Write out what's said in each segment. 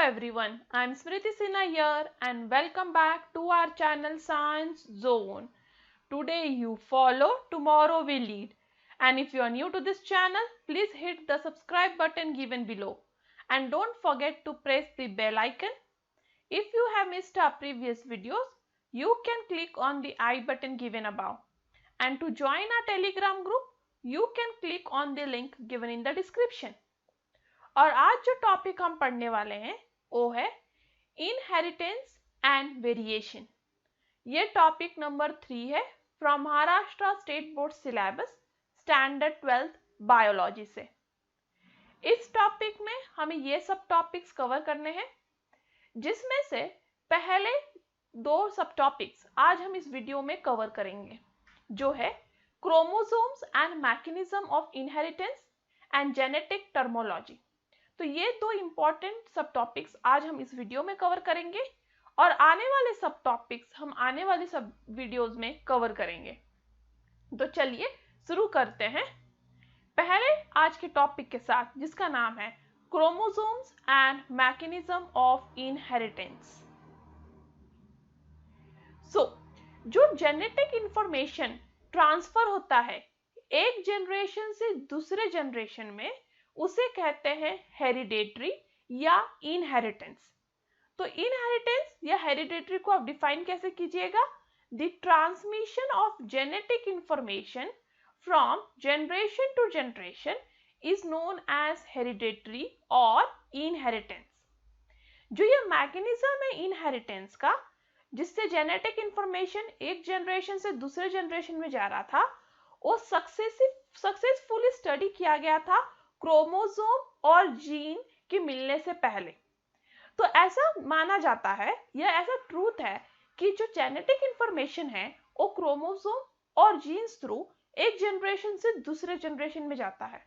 everyone, I'm Smriti Sinha here and welcome back to our channel Science Zone. Today you follow, tomorrow we lead. And if you are new to this channel, please hit the subscribe button given below. And don't forget to press the bell icon. If you have missed our previous videos, you can click on the I button given above. And to join our Telegram group, you can click on the link given in the description. और आज जो topic हम पढ़ने वाले हैं वो है inheritance and variation. ये टॉपिक नंबर 3 है from Maharashtra state board syllabus standard 12th biology से। इस टॉपिक में हमें ये सब टॉपिक्स कवर करने हैं, जिसमें से पहले 2 सब टॉपिक्स आज हम इस वीडियो में कवर करेंगे, जो है chromosomes and mechanism of inheritance and genetic terminology. तो ये 2 इंपॉर्टेंट सब टॉपिक्स आज हम इस वीडियो में कवर करेंगे और आने वाले सब टॉपिक्स हम आने वाले सब वीडियोस में कवर करेंगे। तो चलिए शुरू करते हैं पहले आज के टॉपिक के साथ, जिसका नाम है chromosomes and mechanism of inheritance. जो जेनेटिक इंफॉर्मेशन ट्रांसफर होता है एक जनरेशन से दूसरे जनरेशन में, उसे कहते हैं हेरिडेटरी या इनहेरिटेंस। तो इनहेरिटेंस या हेरिडेटरी को आप डिफाइन कैसे कीजिएगा? The transmission of genetic information from generation to generation is known as hereditary और इनहेरिटेंस। जो ये मैकेनिज्म है इनहेरिटेंस का, जिससे जेनेटिक इंफॉर्मेशन एक जनरेशन से दूसरे जनरेशन में जा रहा था, वो सक्सेसफुली स्टडी किया गया था क्रोमोसोम और जीन के मिलने से पहले। तो ऐसा माना जाता है या ऐसा ट्रूथ है कि जो जेनेटिक इंफॉर्मेशन है वो क्रोमोसोम और जीन्स थ्रू एक जनरेशन से दूसरे जनरेशन में जाता है,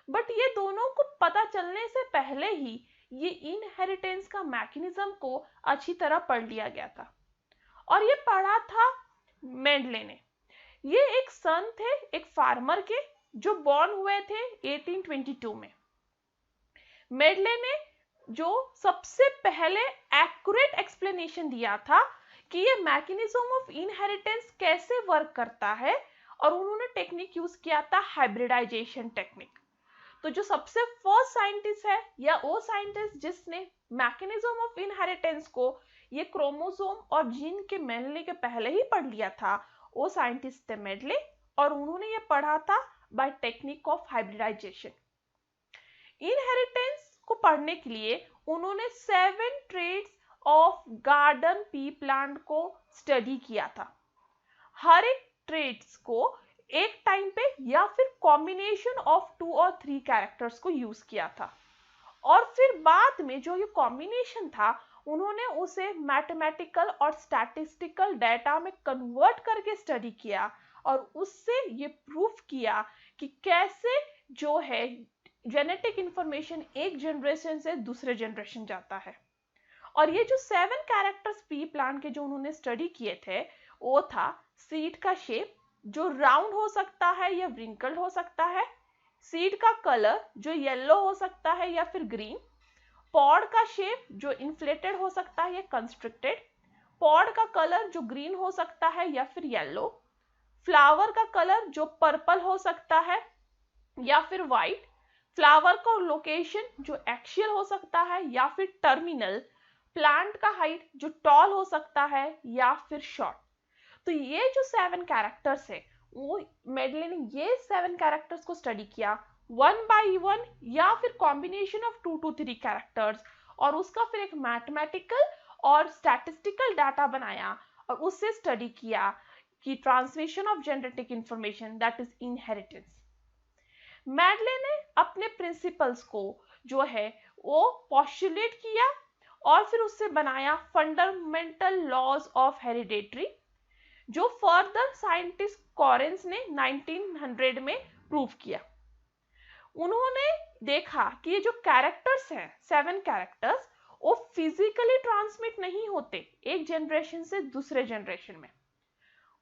बट ये दोनों को पता चलने से पहले ही ये इनहेरिटेंस का मैकेनिज्म को अच्छी तरह पढ़ लिया गया था और ये पढ़ा था मेंडले ने। ये एक सन थे, एक फार्मर के, जो बॉर्न हुए थे 1822 में। मेंडले ने जो सबसे पहले एक्यूरेट एक्सप्लेनेशन दिया था कि ये मैकेनिज्म ऑफ इनहेरिटेंस कैसे वर्क करता है, और उन्होंने टेक्निक यूज किया था हाइब्रिडाइजेशन टेक्निक। तो जो सबसे फर्स्ट साइंटिस्ट है या वो साइंटिस्ट जिसने मैकेनिज्म ऑफ इनहेरिटेंस को ये क्रोमोसोम और जीन के मिलने के पहले ही पढ़ लिया था, वो साइंटिस्ट थे मेंडले, और उन्होंने ये पढ़ा था by technique of hybridisation. Inheritance को पढ़ने के लिए उन्होंने 7 traits of garden pea plant को स्टडी किया था। हर एक ट्रेट्स को एक टाइम पे या फिर कॉम्बिनेशन ऑफ 2 और 3 कैरेक्टर्स को यूज किया था, और फिर बाद में जो ये कॉम्बिनेशन था उन्होंने उसे मैथमेटिकल और स्टैटिस्टिकल डेटा में कन्वर्ट करके स्टडी किया, और उससे ये प्रूफ किया कि कैसे जो है जेनेटिक इंफॉर्मेशन एक जनरेशन से दूसरे जनरेशन जाता है। और ये जो 7 कैरेक्टर्स पी प्लांट के जो उन्होंने स्टडी किए थे, वो था सीड का शेप, जो राउंड हो सकता है या व्रिंकल्ड हो सकता है, सीड का कलर जो येलो हो सकता है या फिर ग्रीन, पॉड का शेप जो इन्फ्लेटेड हो सकता है या कंस्ट्रिक्टेड, पॉड का कलर जो ग्रीन हो सकता है या फिर येलो, फ्लावर का कलर जो पर्पल हो सकता है या फिर व्हाइट, फ्लावर का लोकेशन जो एक्सियल हो सकता है या फिर टर्मिनल, प्लांट का हाइट जो टॉल हो सकता है या फिर शॉर्ट। तो ये जो 7 कैरेक्टर्स है, वो मेंडले ने ये 7 कैरेक्टर्स को स्टडी किया 1 by 1 या फिर कॉम्बिनेशन ऑफ 2 to 3 कैरेक्टर्स, और उसका फिर एक मैथमेटिकल और स्टैटिस्टिकल डाटा बनाया और उससे स्टडी किया कि transmission of genetic information, that is inheritance. Mendel ने अपने प्रिंसिपल्स को जो है वो पोस्टुलेट किया और फिर उससे बनाया फंडामेंटल लॉज ऑफ हेरिडेटरी, जो फर्दर साइंटिस्ट कॉरेंस ने 1900 में प्रूव किया। उन्होंने देखा कि ये जो कैरेक्टर्स हैं 7 कैरेक्टर्स, वो फिजिकली ट्रांसमिट नहीं होते एक जनरेशन से दूसरे जनरेशन में।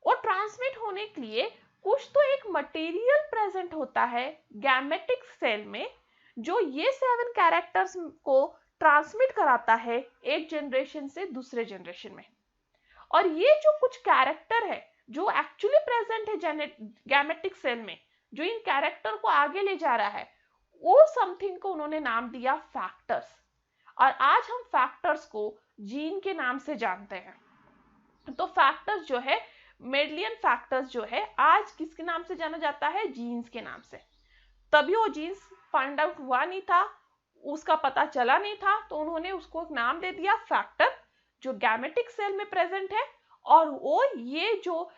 और ट्रांसमिट होने के लिए कुछ तो एक मटेरियल प्रेजेंट होता है गैमेटिक सेल में, जो ये 7 कैरेक्टर्स को ट्रांसमिट कराता है एक जनरेशन से दूसरे जनरेशन में। और ये जो कुछ कैरेक्टर है जो एक्चुअली प्रेजेंट है गैमेटिक सेल में, जो इन कैरेक्टर को आगे ले जा रहा है, वो समथिंग को उन्होंने नाम दिया फैक्टर्स। और आज हम फैक्टर्स को जीन के नाम से जानते हैं। तो फैक्टर्स जो है, मेडलियन फैक्टर्स जो है, आज किसके नाम से जाना जाता है? जीन्स के नाम से। तभी वो जीन्स फाइंड आउट हुआ नहीं था, उसका पता चला नहीं था, तो उन्होंने उसको एक नाम दे दिया फैक्टर, जो गैमेटिक सेल में प्रेजेंट है। और वो ये जो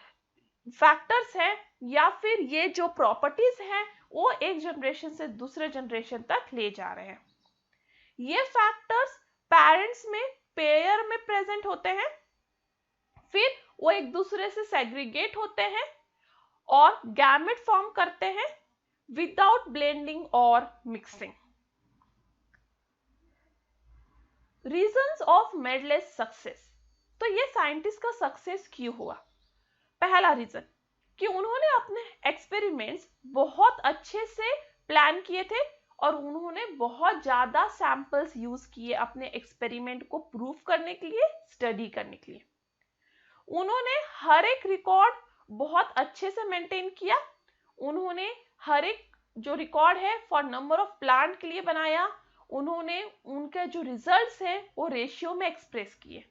फैक्टर्स हैं या फिर ये जो प्रॉपर्टीज हैं, वो एक जनरेशन से दूसरे जनरेशन तक ले जा रहे हैं। ये फैक्टर्स पेरेंट्स में पेयर में प्रेजेंट होते हैं, फिर वो एक दूसरे से सेग्रीगेट होते हैं और गैमेट फॉर्म करते हैं विदाउट ब्लेंडिंग और mixing. Reasons of Mendel's success. तो ये साइंटिस्ट का सक्सेस क्यों हुआ? पहला रीजन कि उन्होंने अपने एक्सपेरिमेंट्स बहुत अच्छे से प्लान किए थे और उन्होंने बहुत ज्यादा सैंपल्स यूज किए अपने एक्सपेरिमेंट को प्रूव करने के लिए, स्टडी करने के लिए। उन्होंने हर एक रिकॉर्ड बहुत अच्छे से मेंटेन किया। उन्होंने हर एक जो रिकॉर्ड है फॉर नंबर ऑफ प्लांट के लिए बनाया। उन्होंने उनके जो रिजल्ट्स हैं वो रेशियो में एक्सप्रेस किए।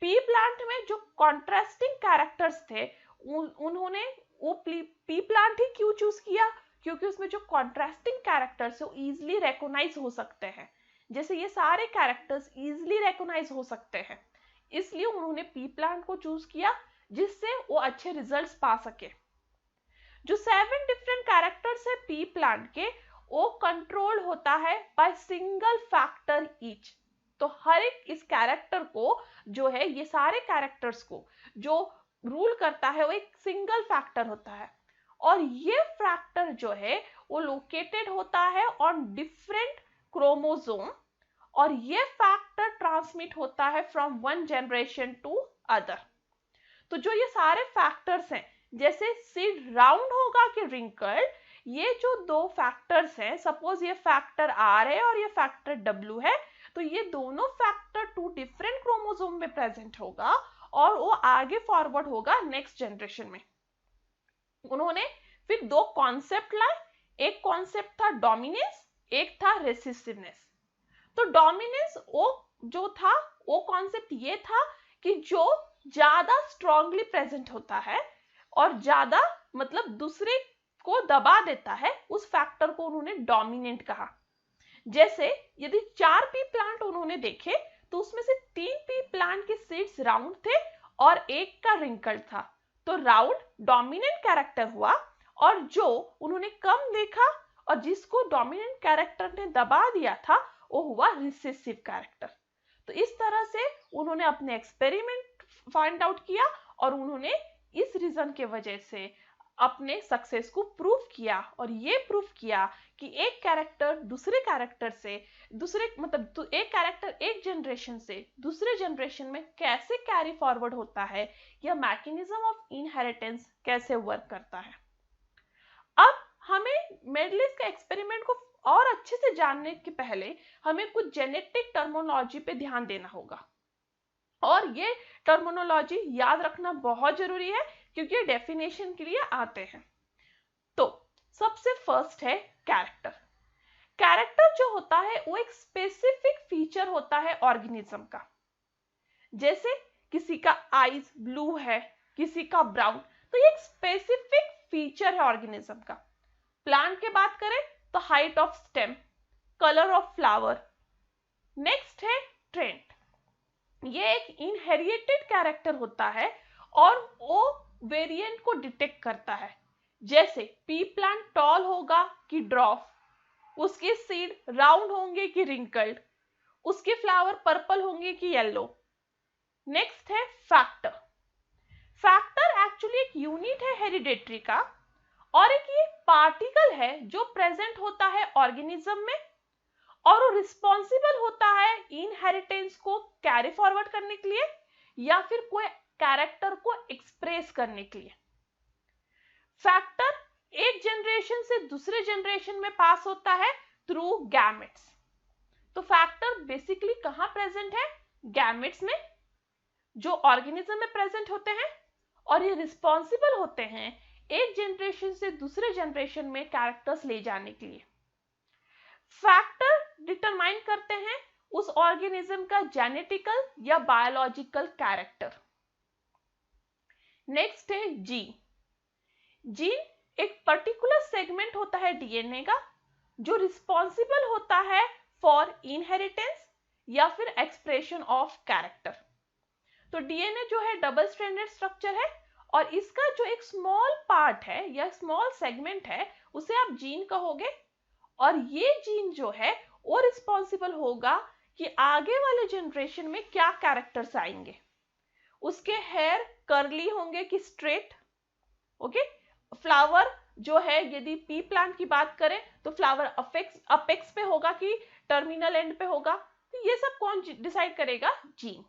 पी प्लांट में जो कॉन्ट्रास्टिंग कैरेक्टर्स थे, उन्होंने वो पी प्लांट ही क्यों चूज किया? क्योंकि उसमें जो कॉन्ट्रास्टिंग कैरेक्टर्स है वो इजिली रिकॉग्नाइज हो सकते हैं। जैसे ये सारे कैरेक्टर्स इजिली रिकॉग्नाइज हो सकते हैं, इसलिए उन्होंने पी प्लांट को चूज किया, जिससे वो अच्छे रिजल्ट्स पा सके। जो 7 डिफरेंट कैरेक्टर्स है पी प्लांट के, वो कंट्रोल होता है बाय सिंगल फैक्टर ईच। तो हर एक इस कैरेक्टर को जो है, ये सारे कैरेक्टर्स को जो रूल करता है वो एक सिंगल फैक्टर होता है। और ये फैक्टर जो है वो लोकेटेड होता है ऑन डिफरेंट क्रोमोसोम, और ये फैक्टर ट्रांसमिट होता है from one generation to other. तो जो ये सारे फैक्टर्स हैं, जैसे सीड राउंड होगा कि रिंकल्ड, ये जो दो फैक्टर्स हैं, सपोज ये फैक्टर आर है और ये फैक्टर डब्ल्यू है, तो ये दोनों फैक्टर 2 डिफरेंट क्रोमोसोम में प्रेजेंट होगा और वो आगे फॉरवर्ड होगा नेक्स्ट जनरेशन में। उन्होंने फिर 2 कॉन्सेप्ट लाए। एक कॉन्सेप्ट था डोमिनेंस, एक था रेसिसिवनेस। तो डोमिनेंस वो जो था, वो कॉन्सेप्ट ये था कि जो ज्यादा स्ट्रांगली प्रेजेंट होता है और ज्यादा मतलब दूसरे को दबा देता है, उस फैक्टर को उन्होंने डोमिनेंट कहा। जैसे यदि 4 पी प्लांट उन्होंने देखे, तो उसमें से 3 पी प्लांट के सीड्स राउंड थे और एक का रिंकल्ड था, तो राउंड डोमिनेंट कैरेक्टर हुआ। और जो उन्होंने कम देखा और जिसको डोमिनेंट कैरेक्टर ने दबा दिया था, वो हुआ रिसेसिव कैरेक्टर। तो इस तरह से उन्होंने अपने एक्सपेरिमेंट फाइंड आउट किया और उन्होंने इस रीजन के वजह से अपने सक्सेस को प्रूव किया। और ये प्रूव किया कि एक कैरेक्टर दूसरे कैरेक्टर से, दूसरे मतलब एक कैरेक्टर एक जनरेशन से दूसरे जनरेशन में कैसे कैरी फॉरवर्ड होता है, या मैकेनिज्म ऑफ इनहेरिटेंस कैसे वर्क करता है। अब हमें मेडलेस का एक्सपेरिमेंट को और अच्छे से जानने के पहले हमें कुछ जेनेटिक टर्मिनोलॉजी पे ध्यान देना होगा, और ये टर्मिनोलॉजी याद रखना बहुत जरूरी है क्योंकि ये डेफिनेशन के लिए आते हैं। तो सबसे फर्स्ट है कैरेक्टर। कैरेक्टर जो होता है वो एक स्पेसिफिक फीचर होता है ऑर्गेनिज्म का। जैसे किसी का आईज ब्लू है, किसी का ब्राउन, तो ये एक स्पेसिफिक फीचर है ऑर्गेनिज्म का। प्लांट की बात करें तो height of stem, colour of flower. Next है ट्रेंट, ये एक इनहेरिटेड कैरेक्टर होता है और वो वेरिएंट को डिटेक्ट करता है। जैसे पी प्लांट टॉल होगा कि ड्रॉफ, उसके सीड राउंड होंगे कि रिंकल्ड, उसके फ्लावर पर्पल होंगे कि येलो। नेक्स्ट है फैक्टर। फैक्टर एक्चुअली एक यूनिट है हेरिडेटरी का, और एक ये पार्टिकल है जो प्रेजेंट होता है ऑर्गेनिज्म में, और वो रिस्पॉन्सिबल होता है इनहेरिटेंस को कैरी फॉरवर्ड करने के लिए या फिर कोई कैरेक्टर को एक्सप्रेस करने के लिए। फैक्टर एक जनरेशन से दूसरे जनरेशन में पास होता है थ्रू गैमेट्स। तो फैक्टर बेसिकली कहां प्रेजेंट है? गैमेट्स में, जो ऑर्गेनिज्म में प्रेजेंट होते हैं, और ये रिस्पॉन्सिबल होते हैं एक जनरेशन से दूसरे जनरेशन में कैरेक्टर्स ले जाने के लिए। फैक्टर डिटरमाइन करते हैं उस ऑर्गेनिज्म का जेनेटिकल या बायोलॉजिकल कैरेक्टर। नेक्स्ट है जीन। जीन एक पर्टिकुलर सेगमेंट होता है डीएनए का जो रिस्पॉन्सिबल होता है फॉर इनहेरिटेंस या फिर एक्सप्रेशन ऑफ कैरेक्टर। तो डीएनए जो है डबल स्ट्रैंडेड स्ट्रक्चर है और इसका जो एक स्मॉल पार्ट है या स्मॉल सेगमेंट है उसे आप जीन कहोगे, और ये जीन जो है वो रिस्पॉन्सिबल होगा कि आगे वाले जनरेशन में क्या कैरेक्टर्स आएंगे। उसके हेयर कर्ली होंगे कि स्ट्रेट, ओके। फ्लावर जो है, यदि पी प्लांट की बात करें तो फ्लावर अपेक्स पे होगा कि टर्मिनल एंड पे होगा, तो ये सब कौन डिसाइड करेगा? जीन।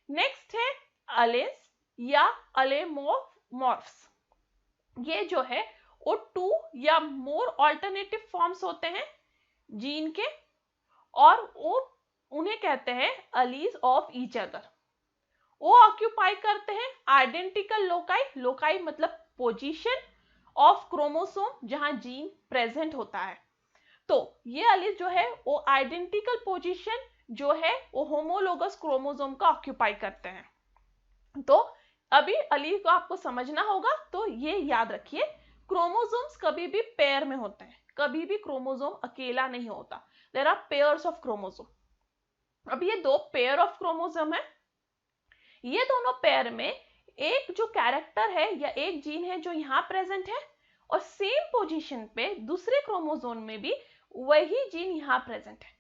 नेक्स्ट है अलेन्स या अलेमोर्फ्स। ये जो है वो 2 या मोर ऑल्टरनेटिव फॉर्म्स होते हैं जीन के, और वो उन्हें कहते हैं अलीज ऑफ ईच अदर। वो ऑक्यूपाई करते हैं आइडेंटिकल लोकाई, लोकाई मतलब पोजीशन ऑफ क्रोमोसोम जहां जीन प्रेजेंट होता है। तो ये अलीज जो है वो आइडेंटिकल पोजीशन जो है वो होमोलोगस क्रोमोसोम का ऑक्यूपाई करते हैं। तो अभी अलीज को आपको समझना होगा, तो ये याद रखिए क्रोमोसोम्स कभी भी पेयर में होते हैं, कभी भी क्रोमोसोम अकेला नहीं होता। There are pairs of chromosome. अब ये 2 पेयर ऑफ क्रोमोसोम है, ये दोनों पेयर में एक जो कैरेक्टर है या एक जीन है जो यहाँ प्रेजेंट है, और सेम पोजीशन पे दूसरे क्रोमोसोम में भी वही जीन यहाँ प्रेजेंट है।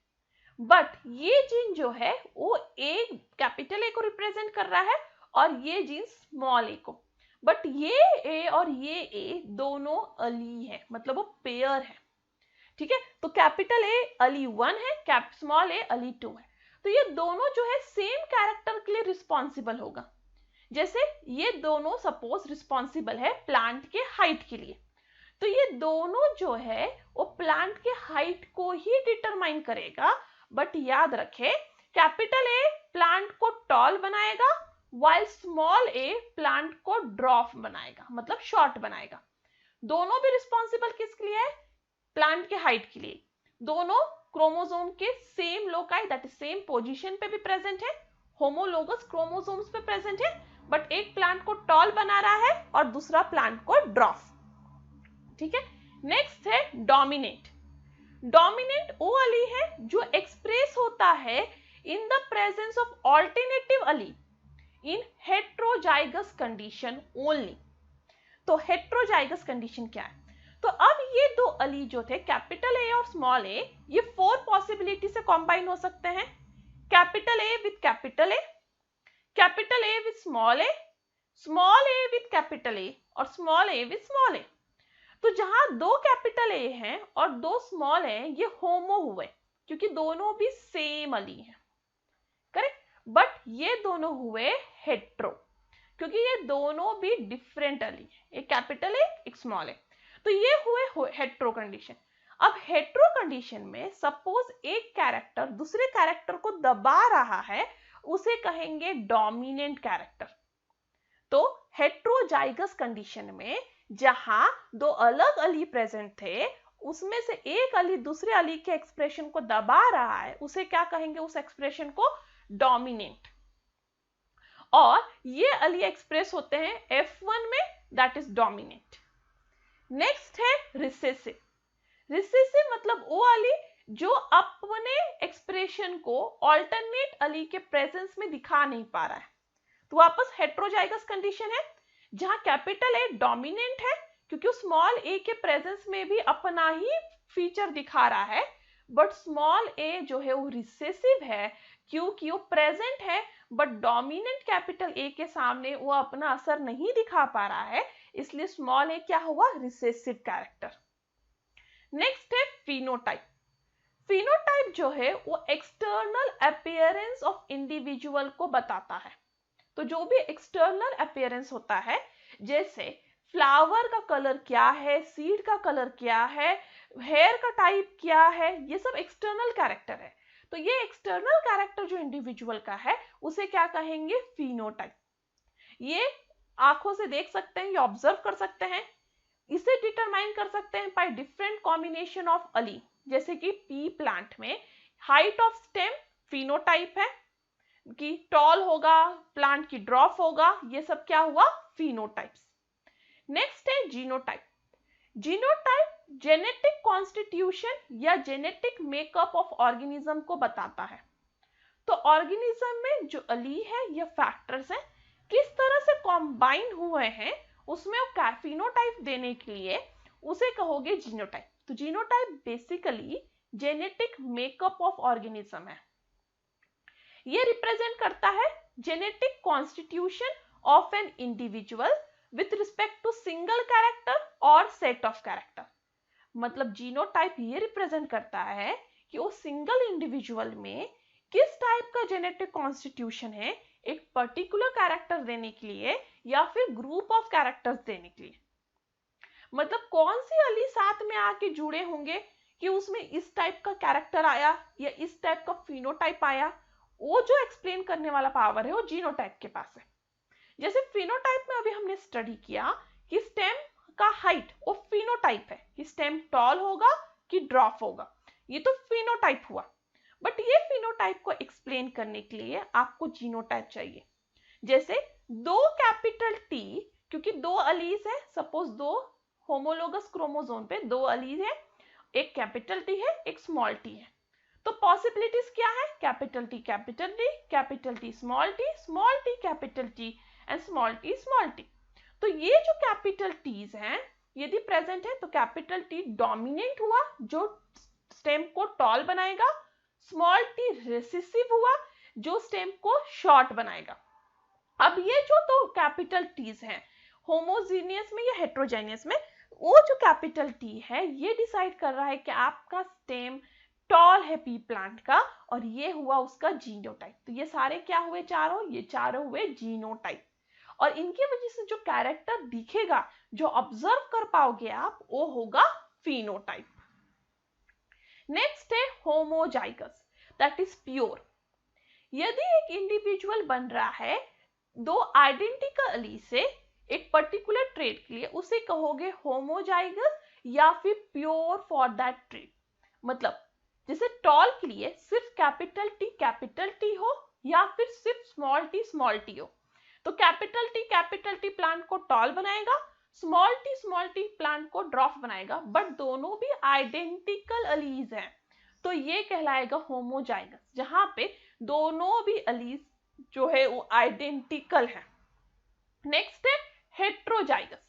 बट ये जीन जो है वो एक कैपिटल ए को रिप्रेजेंट कर रहा है और ये जीन स्मॉल ए को। बट ये ए और ये ए दोनों अली है, मतलब वो पेयर है, ठीक है। तो कैपिटल ए अली 1 है, स्मॉल ए अली 2 है। तो ये दोनों जो है सेम कैरेक्टर के लिए रिस्पॉन्सिबल होगा। जैसे ये दोनों सपोज रिस्पॉन्सिबल है प्लांट के हाइट के लिए, तो ये दोनों जो है वो प्लांट के हाइट को ही डिटरमाइन करेगा। बट याद रखें कैपिटल ए प्लांट को टॉल बनाएगा वाइल स्मॉल ए प्लांट को ड्रॉफ बनाएगा, मतलब शॉर्ट बनाएगा। दोनों भी रिस्पॉन्सिबल किसके लिए है? प्लांट के हाइट के लिए। दोनों क्रोमोसोम के same loci that is same position पे भी प्रेजेंट है, होमोलोगस क्रोमोसोम्स पे प्रेजेंट है, बट एक प्लांट को टॉल बना रहा है और दूसरा प्लांट को ड्रॉफ, ठीक है। नेक्स्ट है डोमिनेंट। डोमिनेंट वो अली है जो एक्सप्रेस होता है in the presence of alternative Ali in heterozygous condition only. तो हेट्रोजाइगस कंडीशन क्या है? तो अब ये 2 अली जो थे कैपिटल ए और स्मॉल ए, ये 4 पॉसिबिलिटी से कंबाइन हो सकते हैं। Capital A with capital A, capital A with small A with capital A, और स्मॉल ए विद स्मॉल ए। तो जहां 2 कैपिटल ए हैं और 2 स्मॉल हैं, ये होमो हुए क्योंकि दोनों भी सेम अली हैं, करेक्ट। बट ये दोनों हुए हेट्रो क्योंकि ये दोनों भी डिफरेंट अली हैं, एक कैपिटल ए एक स्मॉल ए। तो ये हुए हेट्रो कंडीशन। अब हेट्रो कंडीशन में सपोज एक कैरेक्टर दूसरे कैरेक्टर को दबा रहा है, उसे कहेंगे डोमिनेंट कैरेक्टर। तो हेट्रोजाइगस कंडीशन में जहां 2 अलग अली प्रेजेंट थे, उसमें से एक अली दूसरे अली के एक्सप्रेशन को दबा रहा है, उसे क्या कहेंगे? उस एक्सप्रेशन को डोमिनेंट। और ये अली एक्सप्रेस होते हैं F1 में, दैट इज डोमिनेंट। नेक्स्ट है रिसेसिव। रिसेसिव मतलब वो अली जो अपने एक्सप्रेशन को ऑल्टरनेट अली के प्रेजेंस में दिखा नहीं पा रहा है। तो वापस हेट्रोजाइगस कंडीशन है जहां कैपिटल ए डोमिनेंट है क्योंकि स्मॉल ए के प्रेजेंस में भी अपना ही फीचर दिखा रहा है, बट स्मॉल ए जो है वो रिसेसिव है क्योंकि वो प्रेजेंट है बट डोमिनेंट कैपिटल ए के सामने वो अपना असर नहीं दिखा पा रहा है, इसलिए स्मॉल ए क्या हुआ? Recessive character. नेक्स्ट है फिनोटाइप। फिनोटाइप जो है वो एक्सटर्नल अपीयरेंस ऑफ इंडिविजुअल को बताता है। तो जो भी एक्सटर्नल अपीयरेंस होता है, जैसे फ्लावर का कलर क्या है, सीड का कलर क्या है, हेयर का टाइप क्या है, ये सब एक्सटर्नल कैरेक्टर है। तो ये एक्सटर्नल कैरेक्टर जो इंडिविजुअल का है उसे क्या कहेंगे, फिनोटाइप। ये आंखों से देख सकते हैं, ये ऑब्जर्व कर सकते हैं, इसे डिटरमाइन कर सकते हैं by different combination of Ali. जैसे कि पी प्लांट में हाइट ऑफ स्टेम फिनोटाइप है कि टॉल होगा, प्लांट की ड्रॉप होगा, ये सब क्या हुआ, फिनोटाइप्स। नेक्स्ट है जीनोटाइप। जीनोटाइप जेनेटिक कॉन्स्टिट्यूशन या जेनेटिक मेकअप ऑफ ऑर्गेनिज्म को बताता है। तो ऑर्गेनिज्म में जो अली है या फैक्टर्स हैं किस तरह से कॉम्बाइन हुए हैं, उसमें वो फिनोटाइप देने के लिए उसे कहोगे जीनोटाइप। तो genotype basically genetic makeup of organism है। ये रिप्रेजेंट करता है genetic constitution of an individual with respect to single character और सेट ऑफ कैरेक्टर। मतलब जीनोटाइप ये रिप्रेजेंट करता है कि वो सिंगल इंडिविजुअल में किस टाइप का जेनेटिक कॉन्स्टिट्यूशन है एक पर्टिकुलर कैरेक्टर देने के लिए या फिर ग्रुप ऑफ कैरेक्टर्स देने के लिए। मतलब कौन सी अली साथ में आके जुड़े होंगे कि उसमें इस टाइप का कैरेक्टर आया या इस टाइप का फिनोटाइप आया, वो जो एक्सप्लेन करने वाला पावर है वो जीनोटाइप के पास है। जैसे फिनोटाइप में अभी हमने स्टडी किया कि स्टेम का हाइट वो फिनोटाइप है कि स्टेम टॉल होगा कि ड्रॉप होगा, ये तो फिनोटाइप हुआ। बट ये फिनोटाइप को एक्सप्लेन करने के लिए आपको जीनोटाइप चाहिए। जैसे दो कैपिटल टी, क्योंकि दो अलीज है, सपोज दो होमोलोगस क्रोमोसोम पे दो अलीज है, एक कैपिटल टी है एक स्मॉल टी है, तो पॉसिबिलिटीज क्या है, capital T capital T, capital T small T capital T and small T. तो ये जो कैपिटल टीज हैं यदि प्रेजेंट है तो कैपिटल टी डोमिनेंट हुआ जो स्टेम को टॉल बनाएगा, स्मॉल टी रिसेसिव हुआ जो स्टेम को शॉर्ट बनाएगा। अब ये जो दो कैपिटल टीज हैं होमोजीनियस में या हेट्रोजेनियस में, वो जो कैपिटल टी है ये डिसाइड कर रहा है कि आपका स्टेम टॉल है पी प्लांट का, और ये हुआ उसका जीनोटाइप। तो ये सारे क्या हुए, चारों, ये चारों हुए जीनोटाइप। और इनकी वजह से जो कैरेक्टर दिखेगा, जो ऑब्जर्व कर पाओगे आप, वो होगा फिनोटाइप। नेक्स्ट है होमोजाइगस, दैट इज प्योर। यदि एक इंडिविजुअल बन रहा है दो आइडेंटिकल अली से एक पर्टिकुलर ट्रेट के लिए, उसे कहोगे होमोजाइगस या फिर प्योर फॉर दैट ट्रेट। मतलब जैसे टॉल के लिए सिर्फ कैपिटल टी हो या फिर सिर्फ स्मॉल टी हो, तो कैपिटल टी प्लांट को टॉल बनाएगा, स्मॉल टी प्लांट को ड्रॉप बनाएगा, बट दोनों भी आइडेंटिकल अलीज हैं, तो ये कहलाएगा होमोजाइगस, जहां पे दोनों भी अलीज जो है वो आइडेंटिकल है। नेक्स्ट है हेट्रोजाइगस।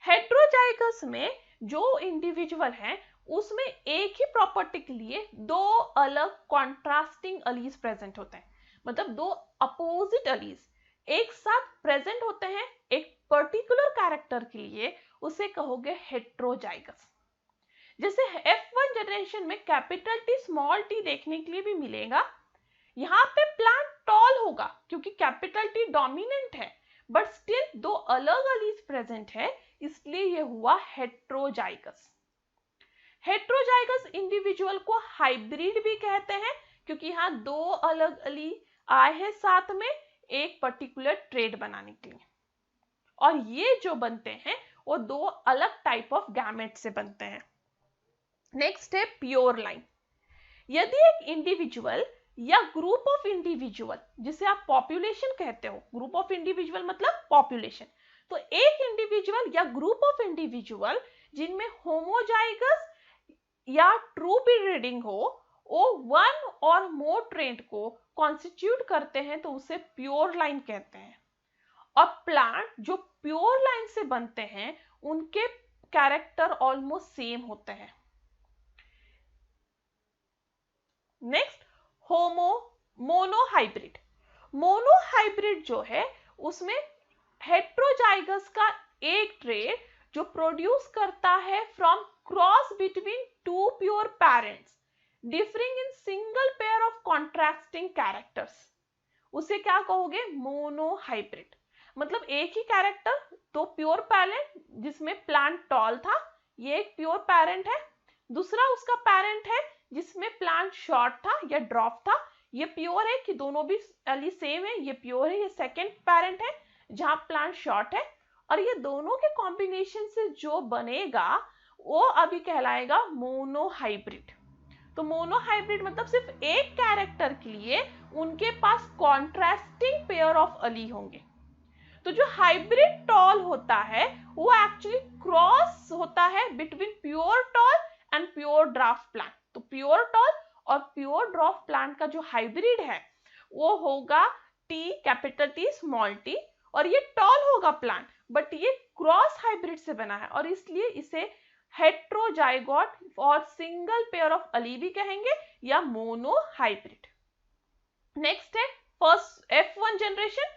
हेट्रोजाइगस में जो इंडिविजुअल है उसमें एक ही प्रॉपर्टी के लिए दो अलग कॉन्ट्रास्टिंग अलीज प्रेजेंट होते हैं। मतलब दो अपोजिट अलीज एक साथ प्रेजेंट होते हैं एक पर्टिकुलर कैरेक्टर के लिए, उसे कहोगे हेट्रोजाइगस। जैसे F1 जनरेशन में कैपिटल टी स्मॉल टी देखने के लिए भी मिलेगा, यहाँ पे प्लांट टॉल होगा क्योंकि कैपिटल टी डोमिनेंट है, बट स्टिल दो अलग अलीज प्रेजेंट है, इसलिए यह हुआ हेट्रोजाइगस। हेट्रोजाइगस इंडिविजुअल को हाइब्रिड भी कहते हैं क्योंकि यहाँ दो अलग अली आए हैं साथ में एक पर्टिकुलर ट्रेट बनाने के लिए, और ये जो बनते हैं वो दो अलग टाइप ऑफ गैमेट से बनते हैं। नेक्स्ट है प्योर लाइन। यदि एक इंडिविजुअल या ग्रुप ऑफ इंडिविजुअल, जिसे आप पॉपुलेशन कहते हो, ग्रुप ऑफ इंडिविजुअल मतलब पॉपुलेशन, तो एक इंडिविजुअल या ग्रुप ऑफ इंडिविजुअल जिनमें होमोजाइगस या ट्रू ब्रीडिंग हो, वो वन और मोर ट्रेट को कॉन्स्टिट्यूट करते हैं, तो उसे प्योर लाइन कहते हैं। और प्लांट जो प्योर लाइन से बनते हैं उनके कैरेक्टर ऑलमोस्ट सेम होते हैं। Next monohybrid. मोनोहाइब्रिड जो है उसमें हेट्रोजाइगस का एक ट्रेट जो प्रोड्यूस करता है from cross between two pure parents differing in single pair of contrasting characters, उसे क्या कहोगे, मोनोहाइब्रिड। मतलब एक ही कैरेक्टर, दो प्योर पेरेंट, जिसमें प्लांट टॉल था, ये एक प्योर पेरेंट है, दूसरा उसका पेरेंट है जिसमें प्लांट शॉर्ट था या ड्रॉप था। ये प्योर है कि दोनों भी एली सेम है, ये प्योर है। ये सेकेंड पेरेंट है जहां प्लांट शॉर्ट है, और ये दोनों के कॉम्बिनेशन से जो बनेगा वो अभी कहलाएगा मोनोहाइब्रिड। तो मोनोहाइब्रिड मतलब सिर्फ एक कैरेक्टर के लिए उनके पास कॉन्ट्रास्टिंग पेयर ऑफ अली होंगे। तो जो हाइब्रिड टॉल होता है वो एक्चुअली क्रॉस होता है between pure tall and pure dwarf plant. तो प्योर टॉल और प्योर ड्वार्फ प्लांट का जो हाइब्रिड है वो होगा T, capital T small T, और ये टॉल होगा प्लांट, बट ये क्रॉस हाइब्रिड से बना है और इसलिए इसे हेट्रोजाइगोट और सिंगल पेयर ऑफ अली भी कहेंगे या मोनोहाइब्रिड। नेक्स्ट है first F1 generation.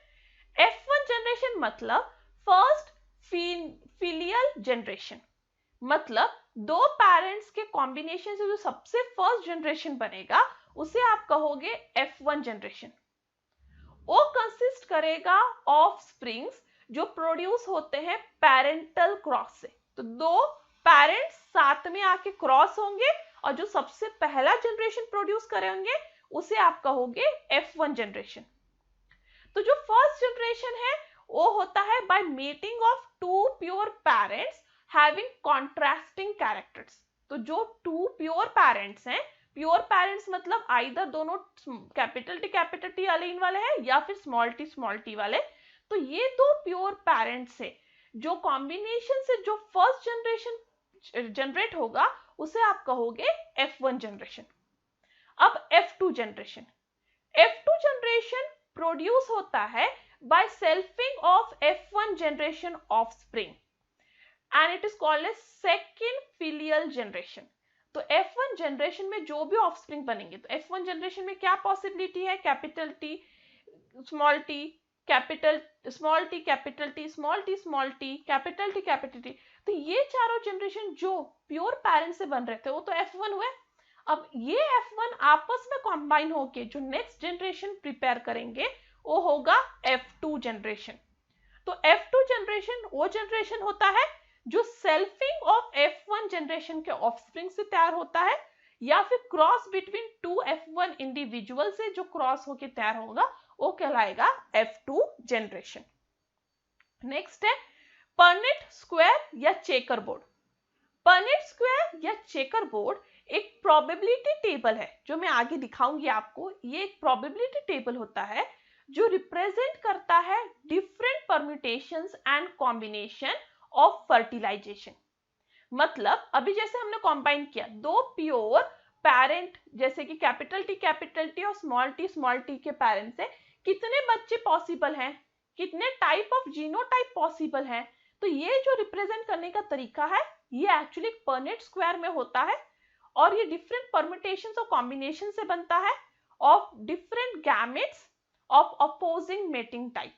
F1 generation मतलब फर्स्ट फिलियल जनरेशन, मतलब दो पेरेंट्स के कॉम्बिनेशन से जो सबसे फर्स्ट जनरेशन बनेगा उसे आप कहोगे F1 जनरेशन। वो कंसिस्ट करेगा ऑफ स्प्रिंग्स जो प्रोड्यूस होते हैं पेरेंटल क्रॉस से। तो दो पेरेंट्स साथ में आके क्रॉस होंगे और जो सबसे पहला जनरेशन प्रोड्यूस करेंगे उसे आप कहोगे F1 जनरेशन। तो जो फर्स्ट जनरेशन है वो होता है by meeting of two pure parents having contrasting characters. तो जो टू प्योर पेरेंट्स हैं, प्योर पेरेंट्स मतलब आइदर दोनों कैपिटल टी अलीन वाले हैं या फिर स्मॉल टी वाले। तो ये दो प्योर पेरेंट्स है जो कॉम्बिनेशन से जो फर्स्ट जनरेशन जनरेट होगा उसे आप कहोगे F1 जनरेशन। अब F2 generation. F2 generation produce होता है by selfing of F1 generation offspring and it is called as second filial generation. तो F1 जनरेशन में जो भी ऑफस्प्रिंग बनेंगे, तो F1 जनरेशन में क्या पॉसिबिलिटी है, capital T small T, capital small T, capital T small T, small T capital T. तो ये चारों जनरेशन जो प्योर पेरेंट से बन रहे थे वो तो F1 हुए। अब ये F1 आपस में कंबाइन होके जो नेक्स्ट जनरेशन प्रिपेयर करेंगे वो होगा F2 जनरेशन। तो F2 जनरेशन वो जनरेशन होता है जो सेल्फिंग ऑफ F1 जनरेशन के ऑफस्प्रिंग से तैयार होता है या फिर cross between two F1 individual से जो क्रॉस होके तैयार होगा वो कहलाएगा F2 जनरेशन। नेक्स्ट है पर्नेट स्क्वायर या चेकर बोर्ड। पर्नेट स्क्वायर या चेकर बोर्ड एक प्रोबेबिलिटी टेबल है जो मैं आगे दिखाऊंगी आपको। ये एक प्रोबेबिलिटी टेबल होता है जो रिप्रेजेंट करता है different permutations and combination of fertilisation. मतलब अभी जैसे हमने कंबाइन किया दो प्योर पेरेंट जैसे कि कैपिटल टी और स्मॉल टी के पेरेंट से कितने बच्चे पॉसिबल हैं, कितने टाइप ऑफ जीनोटाइप पॉसिबल हैं। तो ये जो रिप्रेजेंट करने का तरीका है ये एक्चुअली पर्नेट स्क्वायर में होता है और ये डिफरेंट परम्यूटेशंस और कॉम्बिनेशन से बनता है of different gametes of opposing mating type.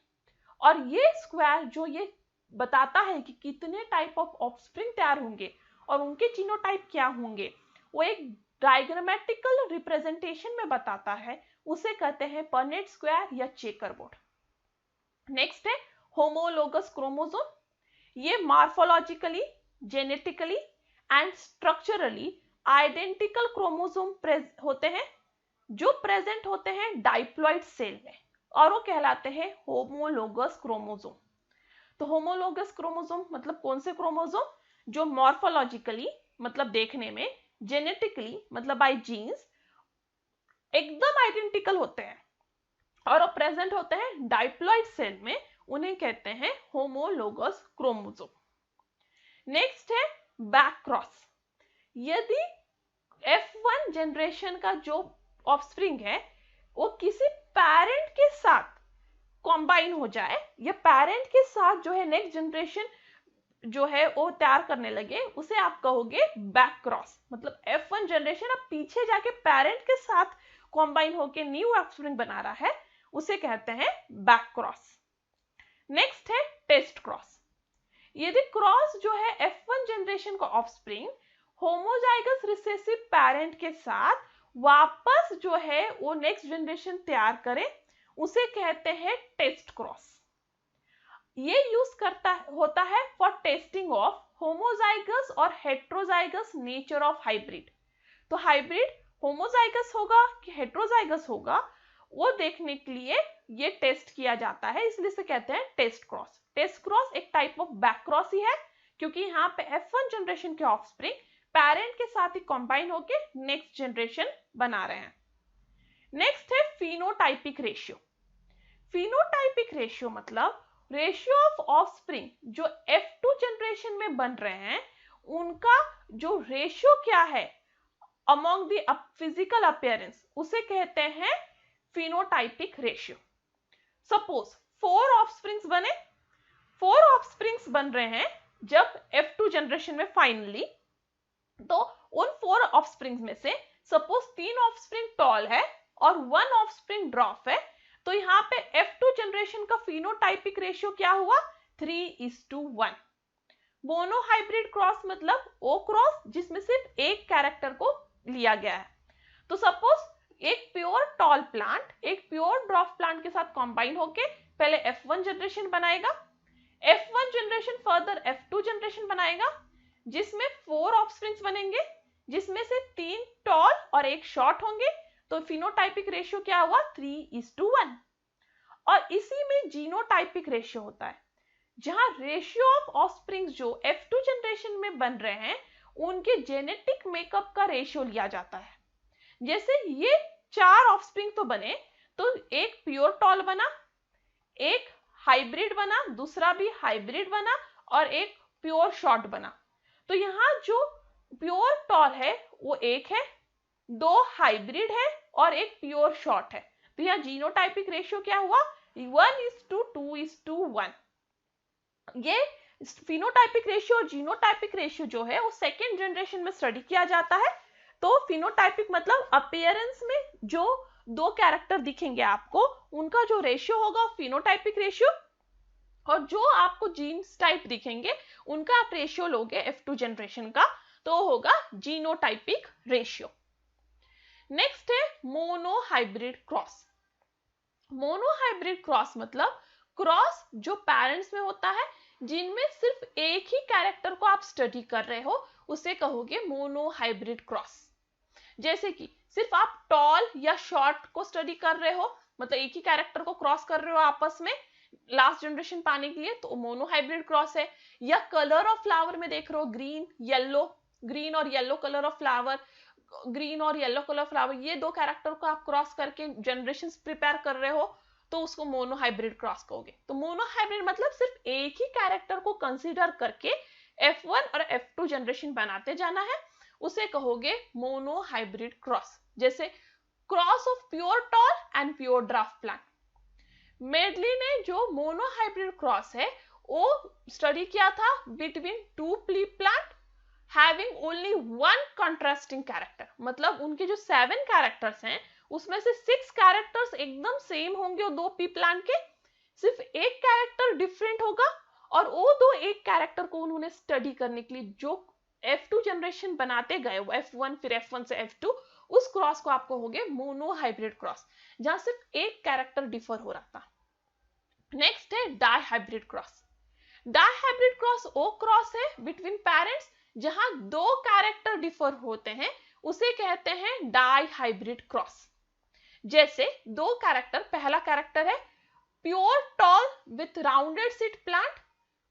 और ये स्क्वायर जो ये बताता है कि कितने टाइप ऑफ ऑफस्प्रिंग तैयार होंगे और उनके जीनोटाइप क्या होंगे, वो एक डायग्रामेटिकल रिप्रेजेंटेशन में बताता है, उसे कहते हैं पर्नेट स्क्वायर या चेकर बोर्ड। नेक्स्ट है होमोलोगस क्रोमोसोम। ये morphologically, genetically and structurally identical chromosome होते हैं जो प्रेजेंट होते हैं डाइप्लॉइड सेल में और वो कहलाते हैं होमोलोगस क्रोमोसोम। तो होमोलोगस क्रोमोसोम मतलब कौन से क्रोमोसोम जो मॉर्फोलॉजिकली मतलब देखने में, जेनेटिकली मतलब बाय जीन्स एकदम आइडेंटिकल होते हैं और वो प्रेजेंट होते हैं डाइप्लॉइड सेल में, उन्हें कहते हैं होमोलोगस क्रोमोसोम। नेक्स्ट है बैक क्रॉस। यदि F1 जनरेशन का जो ऑफस्प्रिंग है वो किसी पेरेंट के साथ कंबाइन हो जाए या पेरेंट के साथ जो है नेक्स्ट जनरेशन जो है वो तैयार करने लगे, उसे आप कहोगे बैक क्रॉस। मतलब F1 जनरेशन अब पीछे जाके पेरेंट के साथ कंबाइन होके न्यू ऑफस्प्रिंग बना रहा है, उसे कहते हैं बैक क्रॉस। नेक्स्ट है टेस्ट क्रॉस। यदि क्रॉस जो है F1 जनरेशन का ऑफस्प्रिंग होमोजाइगस रिसेसिव पेरेंट के साथ वापस जो है वो नेक्स्ट जनरेशन तैयार करे, उसे कहते हैं टेस्ट क्रॉस। ये यूज होता है फॉर टेस्टिंग ऑफ होमोजाइगस और हेट्रोजाइगस नेचर ऑफ हाइब्रिड। तो हाइब्रिड होमोजाइगस होगा कि हेट्रोजाइगस होगा, वो देखने के लिए ये टेस्ट किया जाता है, इसलिए इसे कहते हैं टेस्ट क्रॉस। टेस्ट क्रॉस एक टाइप ऑफ बैक क्रॉस ही है, क्योंकि यहाँ पे F1 जनरेशन के ऑफस्प्रिंग पेरेंट के साथ ही कंबाइन होके नेक्स्ट जनरेशन बना रहे हैं। नेक्स्ट है फिनोटाइपिक रेशियो। फिनोटाइपिक रेशियो मतलब रेशियो ऑफ ऑफस्प्रिंग जो F2 जनरेशन में बन रहे हैं उनका जो रेशियो क्या है अमॉन्ग द फिजिकल अपीयरेंस, उसे कहते हैं फिनोटाइपिक रेशियो। सपोज 4 ऑफस्प्रिंग्स बने, 4 ऑफस्प्रिंग्स बन रहे हैं जब F2 जनरेशन में फाइनली, तो उन 4 ऑफस्प्रिंग्स में से सपोज 3 ऑफस्प्रिंग टॉल है और 1 ऑफस्प्रिंग ड्रॉप है, तो यहाँ पे F2 जनरेशन का फिनोटाइपिक रेशियो क्या हुआ 3:1। मोनोहाइब्रिड क्रॉस मतलब ओ क्रॉस जिसमें सिर्फ एक कैरेक्टर को लिया गया है। तो सपोज एक प्योर टॉल प्लांट एक प्योर ड्रॉप प्लांट के साथ कंबाइन होके पहले F1 जनरेशन बनाएगा, F1 generation further F2 generation बनाएगा जिसमें 4 ऑफस्प्रिंग्स बनेंगे, जिसमें से 3 टॉल और एक शॉर्ट होंगे, तो फिनोटाइपिक रेशियो क्या हुआ 3:1। और इसी में जीनोटाइपिक रेशियो होता है, जहां रेशियो ऑफ ऑफस्प्रिंग्स जो F2 जनरेशन में बन रहे हैं उनके जेनेटिक मेकअप का रेशियो लिया जाता है। जैसे ये 4 ऑफस्प्रिंग तो बने, तो एक प्योर टॉल बना, एक हाइब्रिड बना, दूसरा भी हाइब्रिड बना और एक प्योर शॉर्ट बना। तो यहाँ जो प्योर टॉल है वो एक है, 2 हाइब्रिड है और एक प्योर शॉर्ट है, तो यहाँ जीनोटाइपिक रेशियो क्या हुआ 1:2:1। ये फिनोटाइपिक रेशियो और जीनोटाइपिक रेशियो जो है वो सेकेंड जनरेशन में स्टडी किया जाता है। तो फिनोटाइपिक मतलब अपीयरेंस में जो 2 कैरेक्टर दिखेंगे आपको उनका जो रेशियो होगा फिनोटाइपिक रेशियो, और जो आपको जीन्स टाइप दिखेंगे उनका आप रेशियो लोगे F2 जनरेशन का, तो होगा जीनोटाइपिक रेशियो। नेक्स्ट है मोनोहाइब्रिड क्रॉस। मोनोहाइब्रिड क्रॉस मतलब क्रॉस जो पेरेंट्स में होता है जिनमें सिर्फ एक ही कैरेक्टर को आप स्टडी कर रहे हो, उसे कहोगे मोनोहाइब्रिड क्रॉस। जैसे कि सिर्फ आप टॉल या शॉर्ट को स्टडी कर रहे हो, मतलब एक ही कैरेक्टर को क्रॉस कर रहे हो आपस में लास्ट जनरेशन पाने के लिए, तो मोनोहाइब्रिड क्रॉस है। या कलर ऑफ फ्लावर में देख रहे हो ग्रीन और yellow colour of flower, green और येलो कलर फ्लावर, ये 2 कैरेक्टर को आप क्रॉस करके जनरेशन प्रिपेयर कर रहे हो, तो उसको मोनोहाइब्रिड क्रॉस कहोगे। तो मोनोहाइब्रिड मतलब सिर्फ एक ही कैरेक्टर को कंसीडर करके F1 और F2 जनरेशन बनाते जाना है, उसे कहोगे मोनोहाइब्रिड क्रॉस। जैसे cross of pure tall and pure dwarf plant. Medley ने जो मोनोहाइब्रिड क्रॉस है वो स्टडी किया था between 2 plea plant having only 1 contrasting character, मतलब उनके जो 7 कैरेक्टर्स हैं उसमें से 6 कैरेक्टर्स एकदम सेम होंगे, 2 पी प्लांट के, सिर्फ एक कैरेक्टर डिफरेंट होगा, और वो 2 एक कैरेक्टर को उन्होंने स्टडी करने के लिए जो F2 जनरेशन बनाते गए, वो F1 फिर F1 से F2, उस क्रॉस को आप कहोगे मोनोहाइब्रिड क्रॉस, जहां सिर्फ एक कैरेक्टर डिफर हो रहा था। नेक्स्ट है डाइहाइब्रिड क्रॉस। डाइहाइब्रिड क्रॉस वो क्रॉस है बिटवीन पेरेंट्स जहां 2 कैरेक्टर डिफर होते हैं, उसे कहते हैं डाइहाइब्रिड क्रॉस। जैसे 2 कैरेक्टर, पहला कैरेक्टर है pure tall with rounded seed plant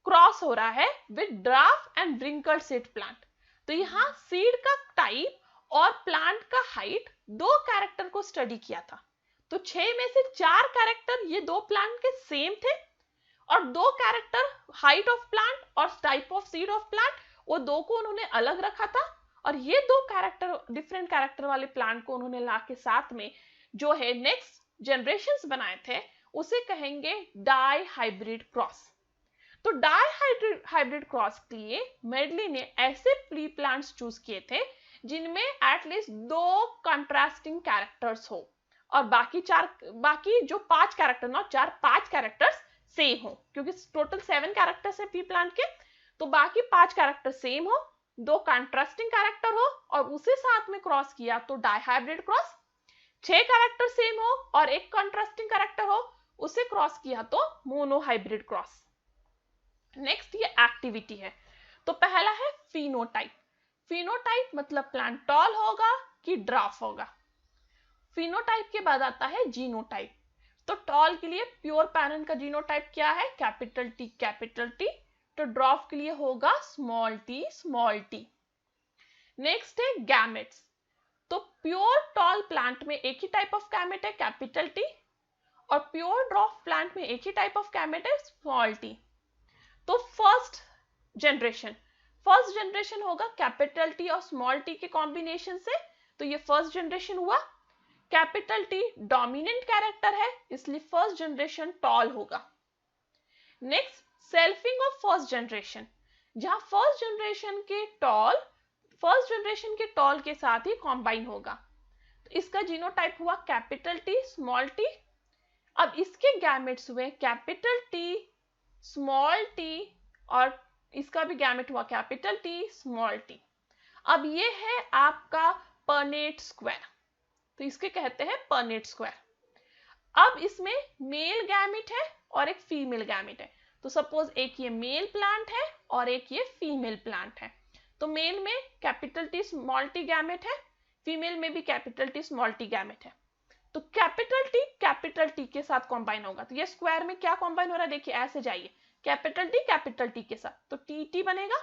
cross हो रहा है with draft and wrinkled seed plant, तो यहाँ सीड का टाइप और प्लांट का हाइट 2 कैरेक्टर को स्टडी किया था, तो 6 में से 4 कैरेक्टर ये 2 प्लांट के सेम थे, और 2 कैरेक्टर हाइट ऑफ प्लांट और type of seed of plant वो 2 को उन्होंने अलग रखा था, और ये 2 कैरेक्टर डिफरेंट कैरेक्टर वाले प्लांट को उन्होंने ला के साथ में जो है नेक्स्ट जनरेशंस बनाए थे, उसे कहेंगे डाइहाइब्रिड क्रॉस। तो डाइहाइब्रिड क्रॉस के लिए मेडली ने ऐसे प्ली प्लांट्स चूज किए थे जिनमें एटलीस्ट 2 कंट्रास्टिंग कैरेक्टर्स हो, और बाकी जो 5 कैरेक्टर ना 5 कैरेक्टर्स सेम हो, क्योंकि टोटल 7 कैरेक्टर्स है पी प्लांट के, तो बाकी 5 कैरेक्टर सेम हो, 2 कंट्रास्टिंग कैरेक्टर हो, और उसे साथ में क्रॉस किया तो डाइहाइब्रिड क्रॉस। 6 कैरेक्टर सेम हो और 1 कंट्रास्टिंग कैरेक्टर हो, उसे क्रॉस किया तो मोनोहाइब्रिड क्रॉस। नेक्स्ट ये एक्टिविटी है, तो पहला है फिनोटाइप। फिनोटाइप मतलब प्लांट टॉल होगा, कि ड्राफ होगा। फिनोटाइप के बाद आता है जीनोटाइप। तो टॉल के लिए प्योर पैरेंट का जीनोटाइप क्या है? Capital T capital T. तो ड्राफ के लिए होगा small T small T. Next है गैमेट्स। तो प्योर टॉल प्लांट में एक ही टाइप ऑफ गैमेट है कैपिटल टी, और प्योर ड्राफ प्लांट में एक ही टाइप ऑफ गैमेट है स्मॉल टी। तो फर्स्ट जनरेशन होगा कैपिटल टी और स्मॉल टी के कॉम्बिनेशन से। तो ये फर्स्ट जनरेशन हुआ। कैपिटल टी डोमिनेंट कैरेक्टर है, इसलिए फर्स्ट जनरेशन टॉल होगा। Next selfing of first generation, जहां फर्स्ट जनरेशन के टॉल के साथ ही कॉम्बाइन होगा। तो इसका जीनोटाइप हुआ कैपिटल टी स्मॉल टी। अब इसके गैमेट्स हुए कैपिटल टी स्मॉल टी, और इसका भी गैमेट हुआ कैपिटल टी स्मॉल टी। अब ये है आपका परनेट स्क्वायर, तो इसके कहते हैं परनेट स्क्वायर। अब इसमें मेल गैमेट है और एक फीमेल गैमेट है। तो सपोज एक ये मेल प्लांट है और एक ये फीमेल प्लांट है। तो मेल में capital T small T gamete है, फीमेल में भी capital T small T gamete है। तो कैपिटल टी के साथ कॉम्बाइन होगा। तो ये स्क्वायर में क्या कॉम्बाइन हो रहा है, देखिए ऐसे जाइए, कैपिटल टी के साथ, तो टी टी बनेगा।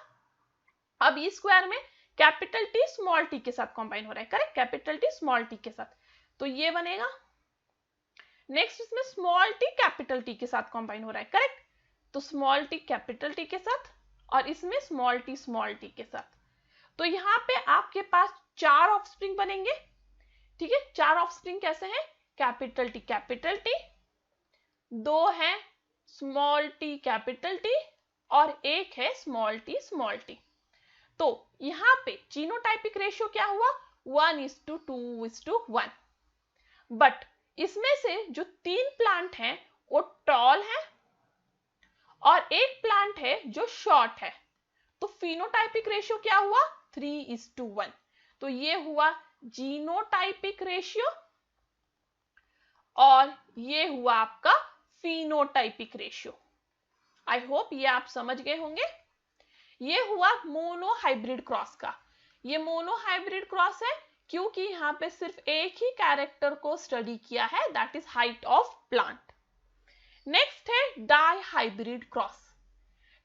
अब इस स्क्वायर में कैपिटल टी स्मॉल टी के साथ कॉम्बाइन हो रहा है, correct, capital T small T के साथ, तो ये बनेगा। नेक्स्ट इसमें स्मॉल टी कैपिटल टी के साथ कॉम्बाइन हो रहा है, करेक्ट, तो स्मॉल टी कैपिटल टी के साथ, और इसमें स्मॉल टी के साथ। तो यहाँ पे आपके पास 4 ऑफस्प्रिंग बनेंगे, ठीक है। 4 ऑफस्प्रिंग कैसे हैं? कैपिटल टी, 2 है स्मॉल टी कैपिटल टी, और एक है स्मॉल टी। तो यहाँ पे जीनोटाइपिक रेशियो क्या हुआ? 1:2:1। बट इसमें से जो 3 प्लांट हैं वो टॉल है और एक प्लांट है जो शॉर्ट है। तो फिनोटाइपिक रेशियो क्या हुआ? 3:1। तो ये हुआ जीनोटाइपिक रेशियो, और ये हुआ आपका फिनोटाइपिक रेशियो। आई होप ये आप समझ गए होंगे। ये हुआ मोनोहाइब्रिड क्रॉस का। ये मोनोहाइब्रिड क्रॉस है क्योंकि यहाँ पे सिर्फ एक ही कैरेक्टर को स्टडी किया है, that is height of plant. Next है डाइहाइब्रिड क्रॉस।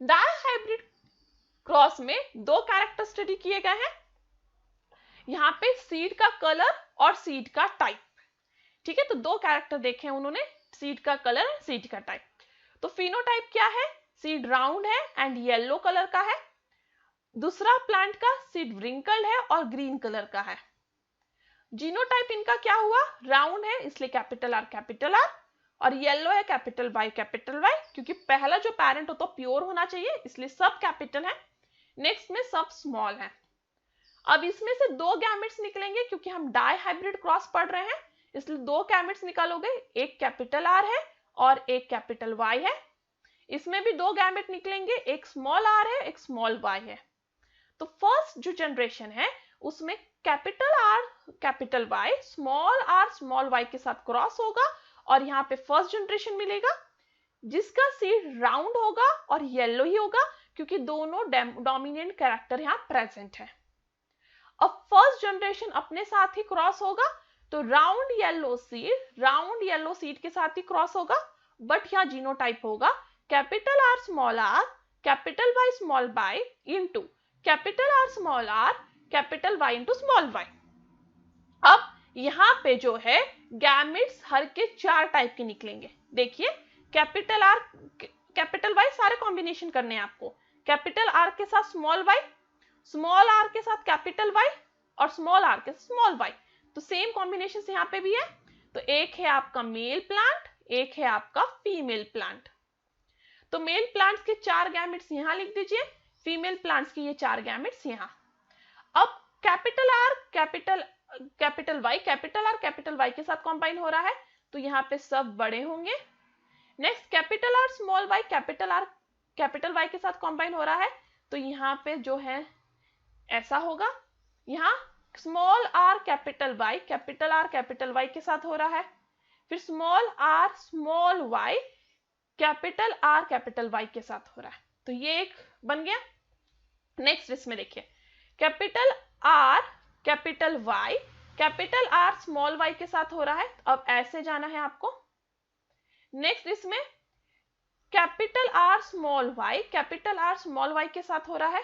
डाइहाइब्रिड क्रॉस में 2 कैरेक्टर स्टडी किए गए हैं, यहाँ पे सीड का कलर और सीड का टाइप, ठीक है। तो 2 कैरेक्टर देखे हैं उन्होंने, सीड का कलर और सीड का टाइप। तो फिनोटाइप क्या है? सीड राउंड है एंड येलो कलर का है। दूसरा प्लांट का सीड व्रिंकल्ड है और ग्रीन कलर का है। जीनोटाइप इनका क्या हुआ? राउंड है इसलिए कैपिटल आर, और येलो है कैपिटल वाई, क्योंकि पहला जो पैरेंट हो तो प्योर होना चाहिए इसलिए सब कैपिटल है, नेक्स्ट में सब स्मॉल है। अब इसमें से 2 गैमेट्स निकलेंगे क्योंकि हम डाइहाइब्रिड क्रॉस पढ़ रहे हैं, इसलिए 2 गैमेट्स निकालोगे, एक कैपिटल आर है और एक कैपिटल वाई है। इसमें भी 2 गैमेट निकलेंगे, एक स्मॉल आर है एक स्मॉल वाई है। तो फर्स्ट जो जनरेशन है उसमें capital R capital Y, small R small Y के साथ क्रॉस होगा, और यहाँ पे फर्स्ट जनरेशन मिलेगा जिसका सीड राउंड होगा और येलो ही होगा क्योंकि दोनों डोमिनेंट कैरेक्टर यहाँ प्रेजेंट है। अब फर्स्ट जनरेशन अपने साथ ही क्रॉस होगा, तो राउंड येलो सीड के साथ ही क्रॉस होगा, बट यहाँ जीनोटाइप होगा capital R capital Y small Y into capital R capital Y into small Y. अब यहाँ पे जो है गैमेट्स हर के 4 टाइप के निकलेंगे। देखिए कैपिटल आर कैपिटल वाई सारे कॉम्बिनेशन करने हैं आपको, कैपिटल आर के साथ स्मॉल आर के साथ कैपिटल वाई, और स्मॉल आर के साथ स्मॉल वाई। तो सेम कॉम्बिनेशन से यहाँ पे भी है। तो एक है आपका मेल प्लांट, एक है आपका फीमेल प्लांट। तो मेल प्लांट्स के 4 गैमेट्स यहाँ लिख दीजिए, फीमेल प्लांट्स के ये 4 गैमेट्स यहाँ। अब कैपिटल आर कैपिटल वाई के साथ कंबाइन हो रहा है, तो यहाँ पे सब बड़े होंगे। Next capital R small Y capital Y के साथ कंबाइन हो रहा है, तो यहाँ पे जो है ऐसा होगा। यहाँ small R capital R capital Y के साथ हो रहा है, फिर small R small Y capital R capital Y के साथ हो रहा है, तो ये एक बन गया। नेक्स्ट इसमें देखिए capital R capital Y capital R small Y के साथ हो रहा है, अब ऐसे जाना है आपको। नेक्स्ट इसमें कैपिटल आर स्मॉल वाई के साथ हो रहा है।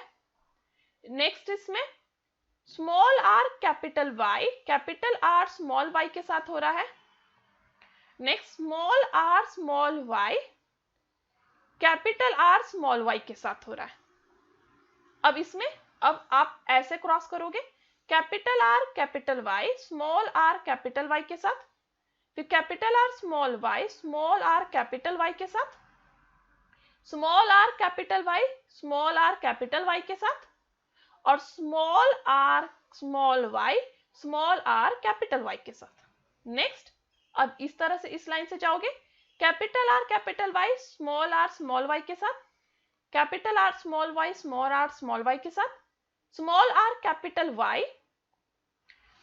नेक्स्ट इसमें small R capital R small Y के साथ हो रहा है। Next small R small Y capital R small Y के साथ हो रहा है। अब इसमें अब आप ऐसे क्रॉस करोगे, capital R capital Y small R capital Y के साथ, फिर capital R small R capital Y के साथ, स्मॉल आर कैपिटल वाई के साथ, और स्मॉल आर कैपिटल वाई के साथ। नेक्स्ट अब इस तरह से इस लाइन से जाओगे, capital R capital Y small Y के साथ, कैपिटल आर स्मॉल वाई के साथ, small R capital Y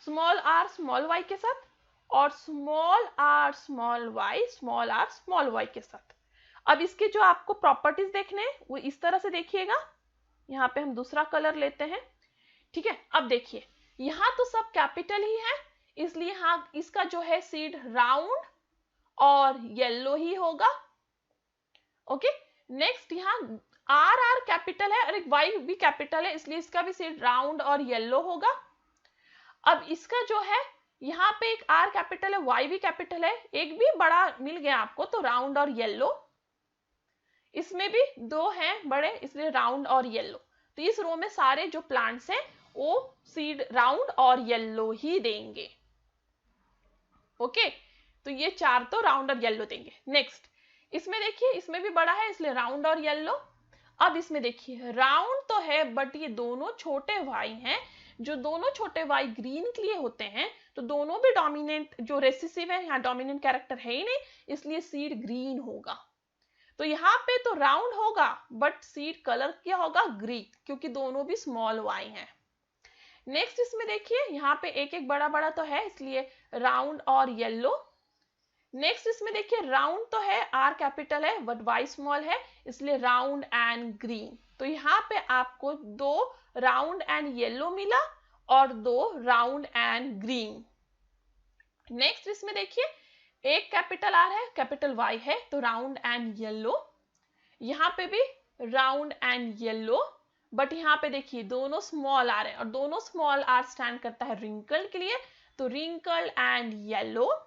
small Y के साथ, और स्मॉल आर स्मॉल वाई के साथ। अब इसके जो आपको प्रॉपर्टीज देखने हैं वो इस तरह से देखिएगा। यहाँ पे हम दूसरा कलर लेते हैं, ठीक है। अब देखिए यहाँ तो सब कैपिटल ही है, इसलिए हाँ इसका जो है सीड राउंड और येलो ही होगा। ओके, नेक्स्ट यहाँ आर कैपिटल है और एक वाई भी कैपिटल है, इसलिए इसका भी सीड राउंड और येलो होगा। अब इसका जो है यहाँ पे एक आर कैपिटल है, वाई भी कैपिटल है, एक भी बड़ा मिल गया आपको तो राउंड और येलो। इसमें भी दो हैं बड़े, इसलिए राउंड और येलो। तो इस रो में सारे जो प्लांट्स हैं वो सीड राउंड और येलो ही देंगे। ओके, तो ये चार तो राउंड और येलो देंगे। नेक्स्ट इसमें देखिए, इसमें भी बड़ा है इसलिए राउंड और येलो। अब इसमें देखिए राउंड तो है बट ये दोनों छोटे वाई हैं, जो दोनों छोटे वाई ग्रीन के लिए होते हैं, तो दोनों भी डोमिनेंट जो रेसिसिव है, यहाँ डोमिनेंट कैरेक्टर है ही नहीं, इसलिए सीड ग्रीन होगा। तो यहाँ पे तो राउंड होगा बट सीड कलर क्या होगा, ग्रीन, क्योंकि दोनों भी स्मॉल वाई हैं। नेक्स्ट इसमें देखिए यहाँ पे एक एक बड़ा बड़ा तो है, इसलिए राउंड और येलो। नेक्स्ट इसमें देखिए राउंड तो है, आर कैपिटल है बट वाई स्मॉल है, इसलिए राउंड एंड ग्रीन। तो यहाँ पे आपको दो राउंड एंड येलो मिला और दो राउंड एंड ग्रीन। नेक्स्ट इसमें देखिए एक कैपिटल आर है, कैपिटल वाई है, तो राउंड एंड येलो। यहाँ पे भी राउंड एंड येलो, बट यहाँ पे देखिए दोनों स्मॉल आर है और दोनों स्मॉल आर स्टैंड करता है रिंकल के लिए, तो रिंकल एंड येलो।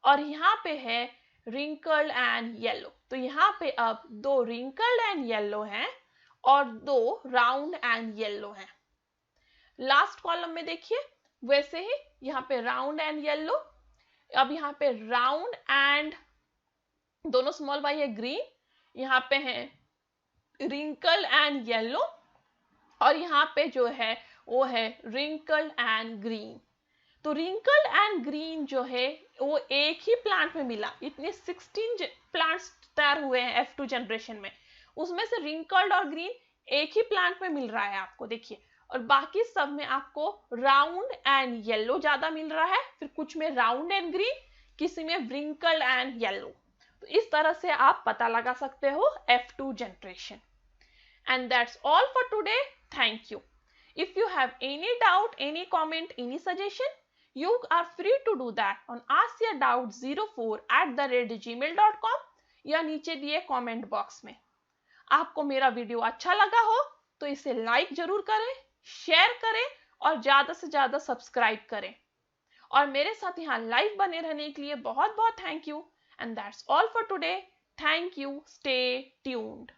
और यहाँ पे है रिंकल एंड येलो, तो यहाँ पे अब दो रिंकल एंड येलो हैं और दो राउंड एंड येलो हैं। लास्ट कॉलम में देखिए वैसे ही यहाँ पे राउंड एंड येलो, अब यहाँ पे राउंड एंड दोनों स्मॉल वाई है ग्रीन, यहाँ पे है रिंकल एंड येलो, और यहाँ पे जो है वो है रिंकल एंड ग्रीन। तो रिंकल एंड ग्रीन जो है वो एक ही प्लांट में मिला, इतने 16 प्लांट्स तैयार हुए हैं F2 जनरेशन में, उसमें से रिंकल्ड और ग्रीन एक ही प्लांट में मिल रहा है आपको, देखिए। और बाकी सब में आपको राउंड एंड येलो ज्यादा मिल रहा है, फिर कुछ में राउंड एंड ग्रीन, किसी में रिंकल्ड एंड येलो। तो इस तरह से आप पता लगा सकते हो F2 generation. And that's all for today. Thank you. If you have any doubt, any comment, any suggestion, you are free to do that on askyourdoubt04@gmail.com या नीचे दिए कमेंट बॉक्स में। आपको मेरा वीडियो अच्छा लगा हो तो इसे लाइक जरूर करें, शेयर करें और ज्यादा से ज्यादा सब्सक्राइब करें। और मेरे साथ यहाँ लाइव बने रहने के लिए बहुत बहुत thank you. And that's all for today. Thank you. Stay tuned.